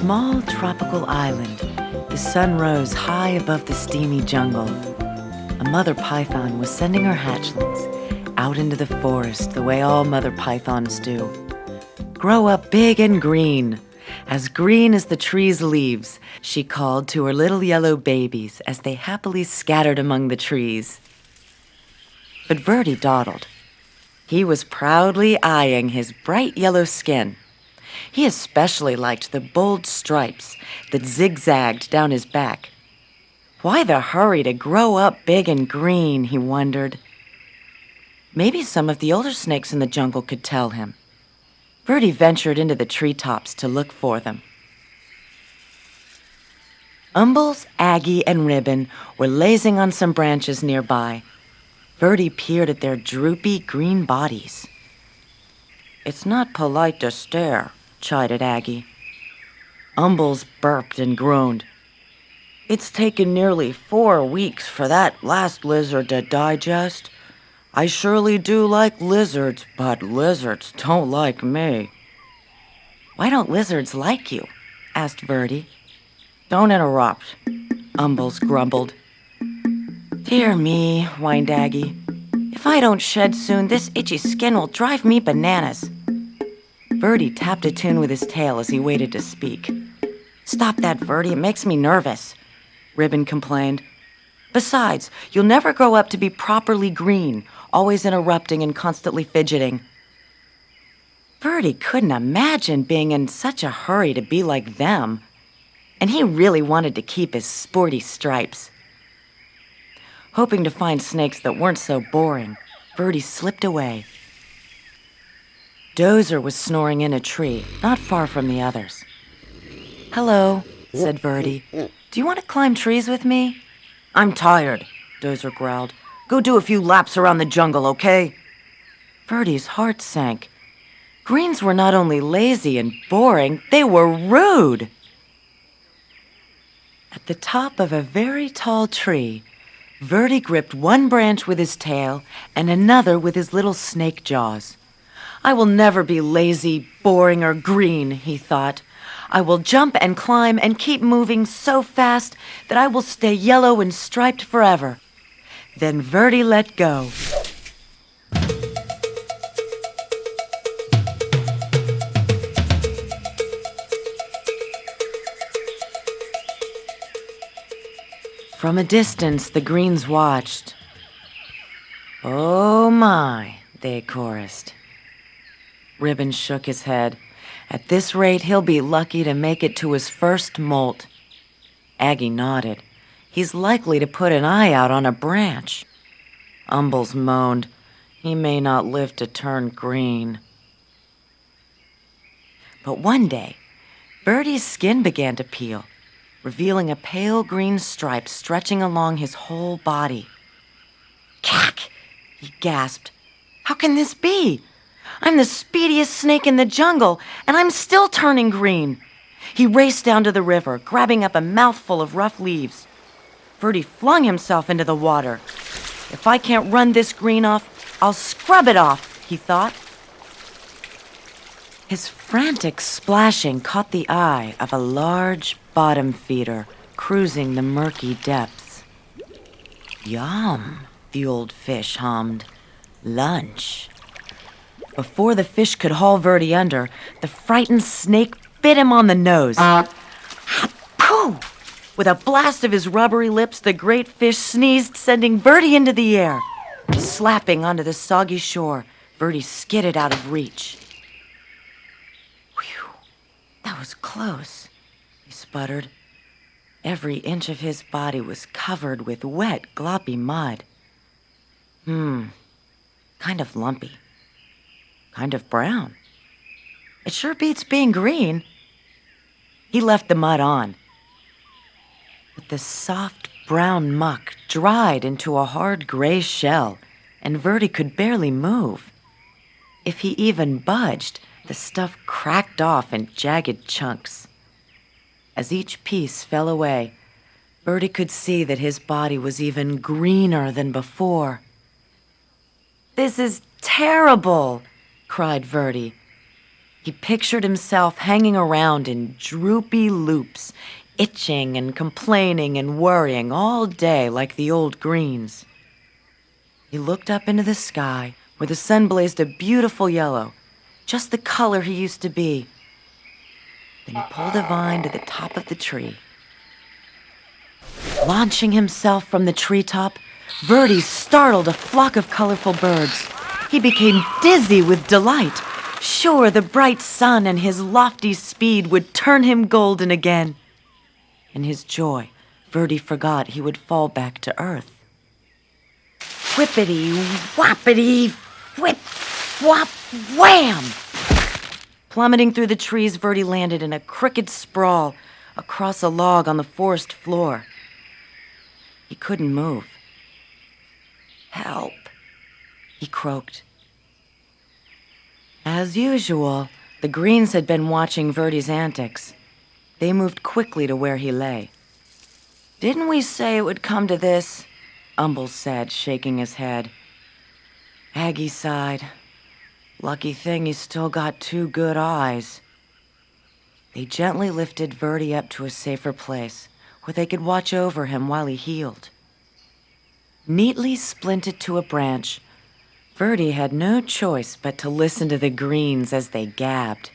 small tropical island, the sun rose high above the steamy jungle. A mother python was sending her hatchlings out into the forest the way all mother pythons do. Grow up big and green as the tree's leaves, she called to her little yellow babies as they happily scattered among the trees. But Verdi dawdled. He was proudly eyeing his bright yellow skin. He especially liked the bold stripes that zigzagged down his back. Why the hurry to grow up big and green, he wondered. Maybe some of the older snakes in the jungle could tell him. Verdi ventured into the treetops to look for them. Umbles, Aggie, and Ribbon were lazing on some branches nearby. Verdi peered at their droopy green bodies. "It's not polite to stare," chided Aggie. Umbles burped and groaned. "It's taken nearly 4 weeks for that last lizard to digest. I surely do like lizards, but lizards don't like me." "Why don't lizards like you?" asked Verdi. "Don't interrupt," Umbles grumbled. "Dear me," whined Aggie. "If I don't shed soon, this itchy skin will drive me bananas." Verdi tapped a tune with his tail as he waited to speak. "Stop that, Verdi, it makes me nervous," Ribbon complained. "Besides, you'll never grow up to be properly green, always interrupting and constantly fidgeting." Verdi couldn't imagine being in such a hurry to be like them, and he really wanted to keep his sporty stripes. Hoping to find snakes that weren't so boring, Verdi slipped away. Dozer was snoring in a tree, not far from the others. "Hello," said Verdi. "Do you want to climb trees with me?" "I'm tired," Dozer growled. "Go do a few laps around the jungle, okay?" Verdi's heart sank. Greens were not only lazy and boring, they were rude. At the top of a very tall tree, Verdi gripped one branch with his tail and another with his little snake jaws. "I will never be lazy, boring, or green," he thought. "I will jump and climb and keep moving so fast that I will stay yellow and striped forever." Then Verdi let go. From a distance, the greens watched. "Oh my," they chorused. Ribbon shook his head. "At this rate, he'll be lucky to make it to his first molt." Aggie nodded. "He's likely to put an eye out on a branch." Umbles moaned. "He may not live to turn green." But one day, Verdi's skin began to peel, revealing a pale green stripe stretching along his whole body. "Cack!" he gasped. "How can this be? I'm the speediest snake in the jungle, and I'm still turning green." He raced down to the river, grabbing up a mouthful of rough leaves. Verdi flung himself into the water. "If I can't run this green off, I'll scrub it off," he thought. His frantic splashing caught the eye of a large bottom feeder cruising the murky depths. "Yum," the old fish hummed. "Lunch." Before the fish could haul Verdi under, the frightened snake bit him on the nose. Hapoo! With a blast of his rubbery lips, the great fish sneezed, sending Verdi into the air. Slapping onto the soggy shore, Verdi skidded out of reach. "Whew, that was close," he sputtered. Every inch of his body was covered with wet, gloppy mud. Kind of lumpy. Kind of brown. It sure beats being green. He left the mud on. But the soft brown muck dried into a hard gray shell, and Verdi could barely move. If he even budged, the stuff cracked off in jagged chunks. As each piece fell away, Verdi could see that his body was even greener than before. "This is terrible," cried Verdi. He pictured himself hanging around in droopy loops, itching and complaining and worrying all day like the old greens. He looked up into the sky where the sun blazed a beautiful yellow, just the color he used to be. Then he pulled a vine to the top of the tree. Launching himself from the treetop, Verdi startled a flock of colorful birds. He became dizzy with delight, sure the bright sun and his lofty speed would turn him golden again. In his joy, Verdi forgot he would fall back to earth. Whippity, whoppity, whip, whop, wham! Plummeting through the trees, Verdi landed in a crooked sprawl across a log on the forest floor. He couldn't move. "Help," he croaked. As usual, the greens had been watching Verdi's antics. They moved quickly to where he lay. "Didn't we say it would come to this?" Umbles said, shaking his head. Aggie sighed. "Lucky thing he's still got 2 good eyes." They gently lifted Verdi up to a safer place where they could watch over him while he healed. Neatly splinted to a branch, Verdi had no choice but to listen to the greens as they gabbed.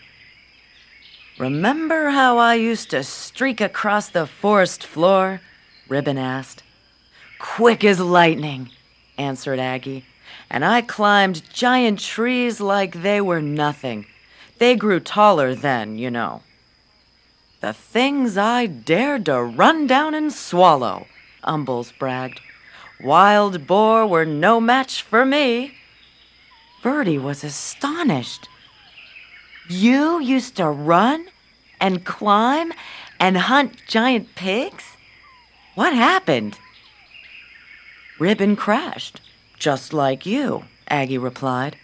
"Remember how I used to streak across the forest floor?" Ribbon asked. "Quick as lightning," answered Aggie, "and I climbed giant trees like they were nothing. They grew taller then, you know. The things I dared to run down and swallow," Umbles bragged. "Wild boar were no match for me." Verdi was astonished. "You used to run and climb and hunt giant pigs? What happened?" "Ribbon crashed, just like you," Aggie replied.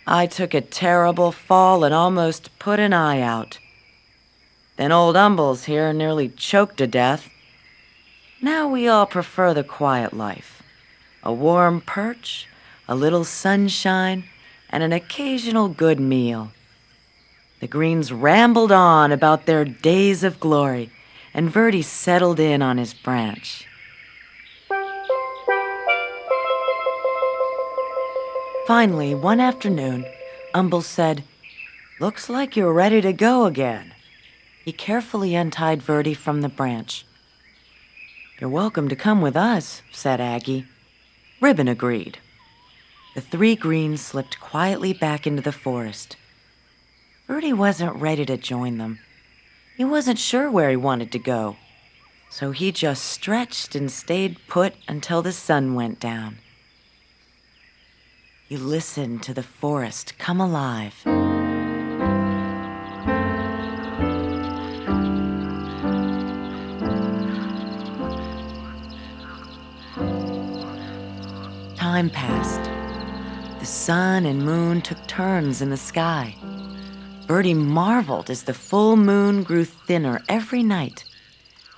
"I took a terrible fall and almost put an eye out. Then old Umbles here nearly choked to death. Now we all prefer the quiet life. A warm perch, a little sunshine, and an occasional good meal." The greens rambled on about their days of glory, and Verdi settled in on his branch. Finally, one afternoon, Umbles said, "Looks like you're ready to go again." He carefully untied Verdi from the branch. "You're welcome to come with us," said Aggie. Ribbon agreed. The 3 greens slipped quietly back into the forest. Verdi wasn't ready to join them. He wasn't sure where he wanted to go, so he just stretched and stayed put until the sun went down. He listened to the forest come alive. Time passed. The sun and moon took turns in the sky. Verdi marveled as the full moon grew thinner every night.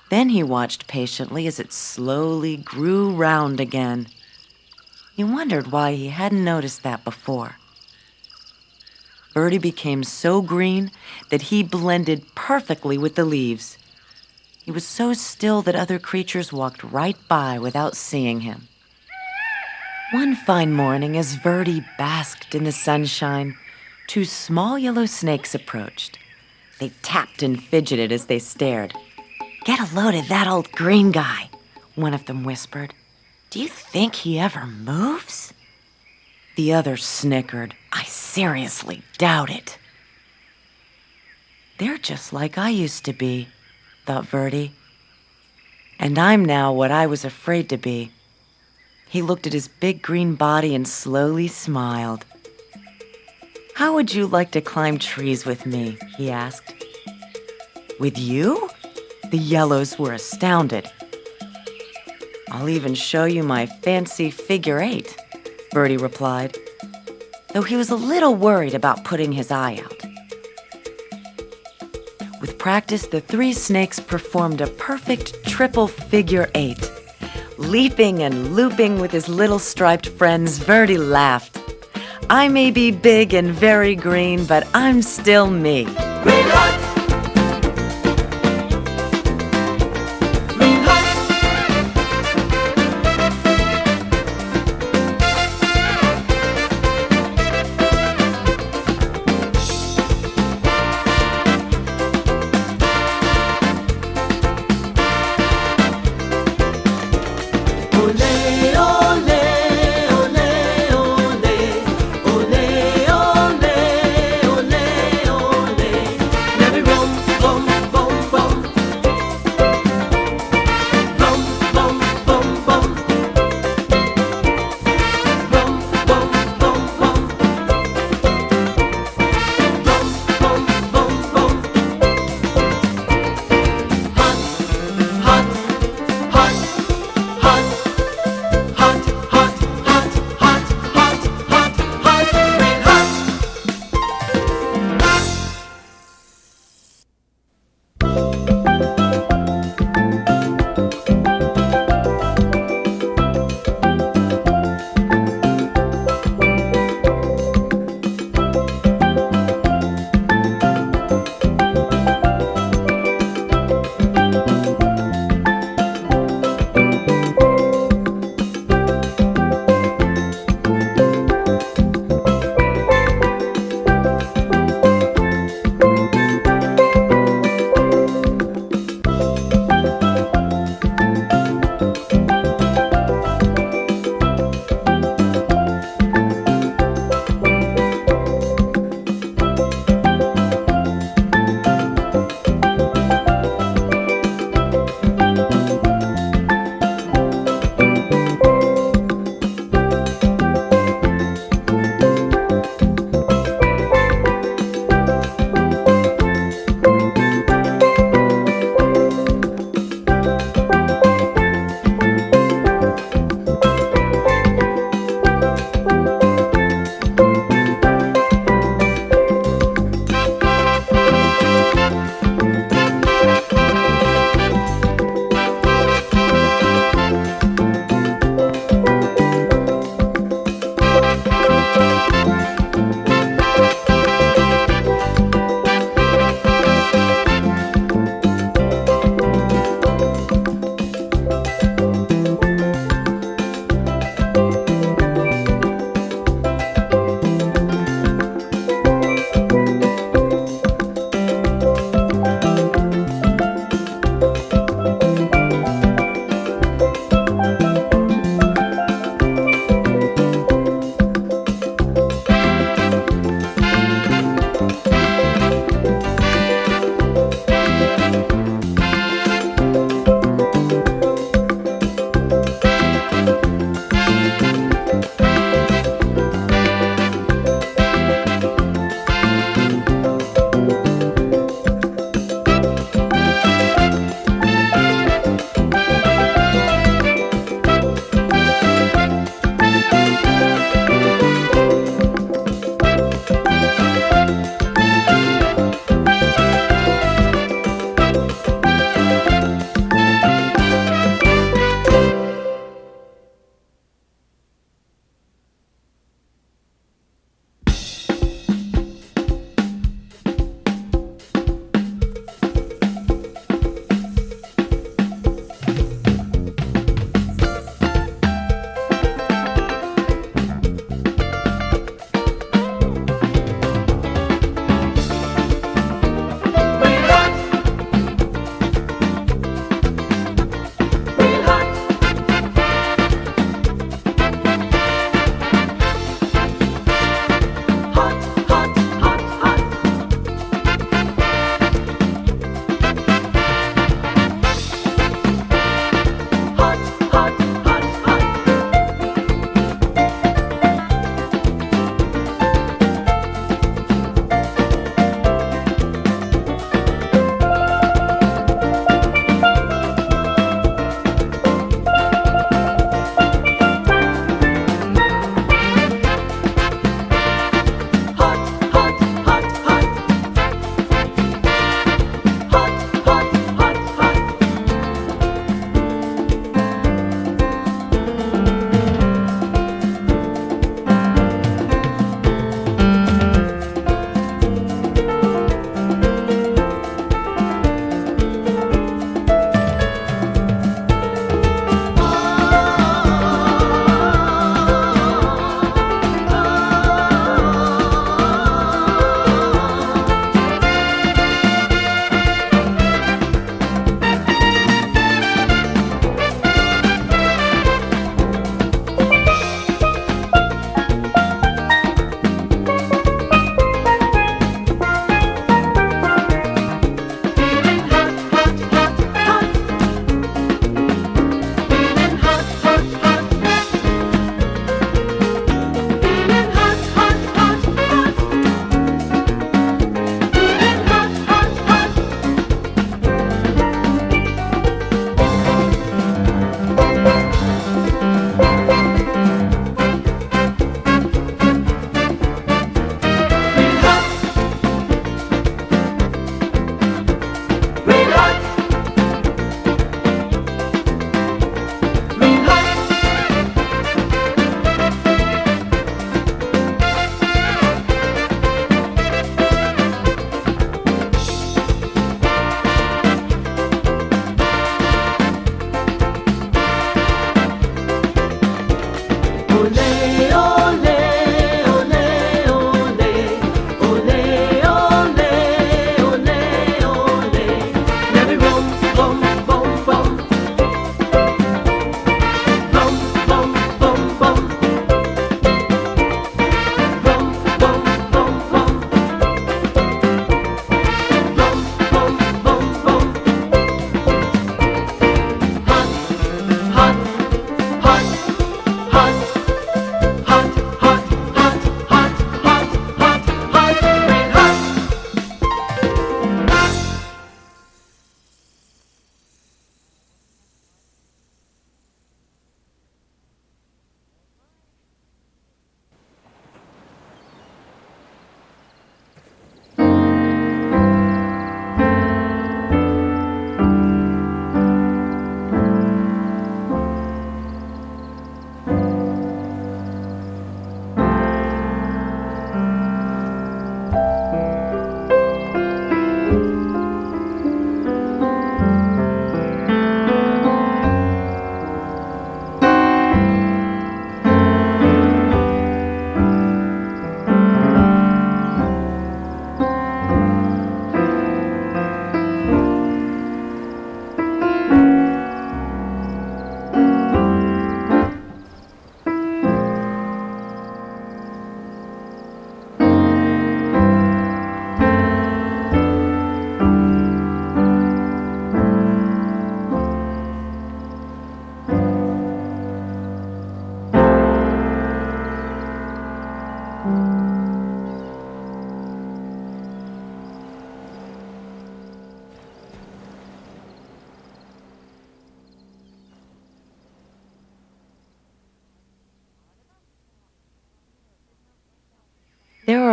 Then he watched patiently as it slowly grew round again. He wondered why he hadn't noticed that before. Verdi became so green that he blended perfectly with the leaves. He was so still that other creatures walked right by without seeing him. One fine morning, as Verdi basked in the sunshine, 2 small yellow snakes approached. They tapped and fidgeted as they stared. "Get a load of that old green guy," one of them whispered. "Do you think he ever moves?" The other snickered. "I seriously doubt it." "They're just like I used to be," thought Verdi. "And I'm now what I was afraid to be." He looked at his big green body and slowly smiled. "How would you like to climb trees with me?" he asked. "With you?" The yellows were astounded. "I'll even show you my fancy figure 8, Verdi replied, though he was a little worried about putting his eye out. With practice, the 3 snakes performed a perfect triple figure 8. Leaping and looping with his little striped friends, Verdi laughed. I may be big and very green, but I'm still me. Green heart. Green heart.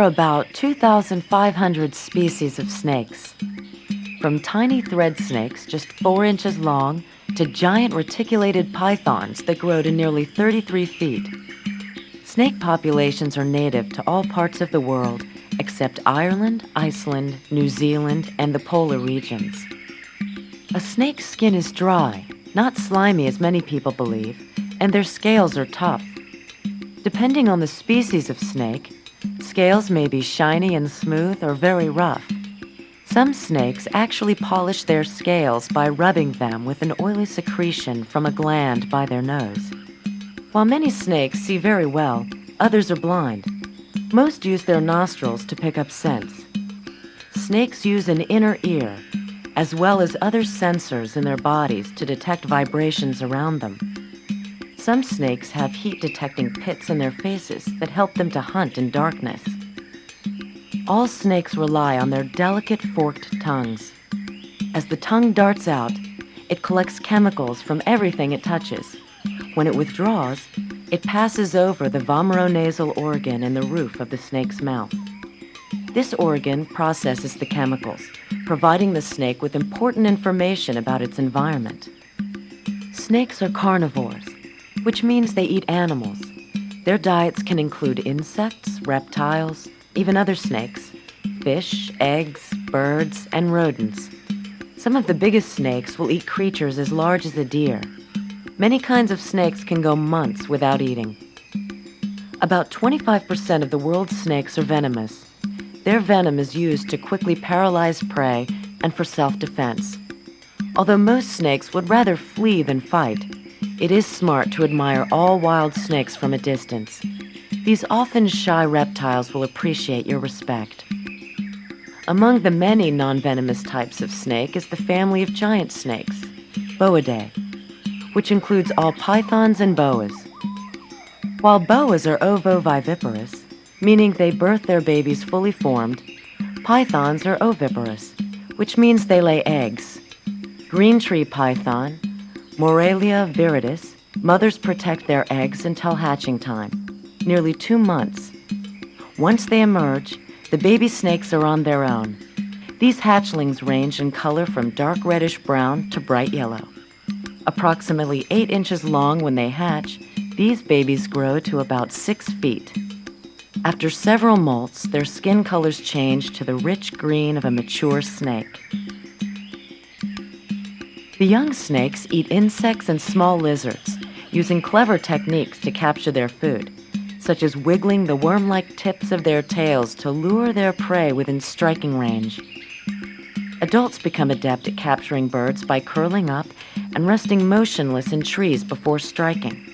are about 2,500 species of snakes. From tiny thread snakes just 4 inches long to giant reticulated pythons that grow to nearly 33 feet. Snake populations are native to all parts of the world except Ireland, Iceland, New Zealand, and the polar regions. A snake's skin is dry, not slimy as many people believe, and their scales are tough. Depending on the species of snake, scales may be shiny and smooth or very rough. Some snakes actually polish their scales by rubbing them with an oily secretion from a gland by their nose. While many snakes see very well, others are blind. Most use their nostrils to pick up scents. Snakes use an inner ear, as well as other sensors in their bodies to detect vibrations around them. Some snakes have heat-detecting pits in their faces that help them to hunt in darkness. All snakes rely on their delicate forked tongues. As the tongue darts out, it collects chemicals from everything it touches. When it withdraws, it passes over the vomeronasal organ in the roof of the snake's mouth. This organ processes the chemicals, providing the snake with important information about its environment. Snakes are carnivores, which means they eat animals. Their diets can include insects, reptiles, even other snakes, fish, eggs, birds, and rodents. Some of the biggest snakes will eat creatures as large as a deer. Many kinds of snakes can go months without eating. About 25% of the world's snakes are venomous. Their venom is used to quickly paralyze prey and for self-defense. Although most snakes would rather flee than fight, it is smart to admire all wild snakes from a distance. These often shy reptiles will appreciate your respect. Among the many non-venomous types of snake is the family of giant snakes, Boidae, which includes all pythons and boas. While boas are ovoviviparous, meaning they birth their babies fully formed, pythons are oviparous, which means they lay eggs. Green tree python, Morelia viridis, mothers protect their eggs until hatching time, nearly 2 months. Once they emerge, the baby snakes are on their own. These hatchlings range in color from dark reddish-brown to bright yellow. Approximately 8 inches long when they hatch, these babies grow to about 6 feet. After several molts, their skin colors change to the rich green of a mature snake. The young snakes eat insects and small lizards, using clever techniques to capture their food, such as wiggling the worm-like tips of their tails to lure their prey within striking range. Adults become adept at capturing birds by curling up and resting motionless in trees before striking.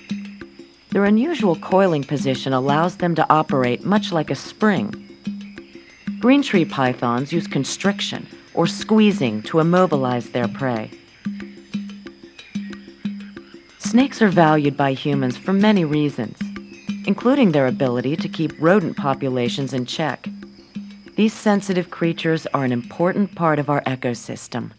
Their unusual coiling position allows them to operate much like a spring. Green tree pythons use constriction or squeezing to immobilize their prey. Snakes are valued by humans for many reasons, including their ability to keep rodent populations in check. These sensitive creatures are an important part of our ecosystem.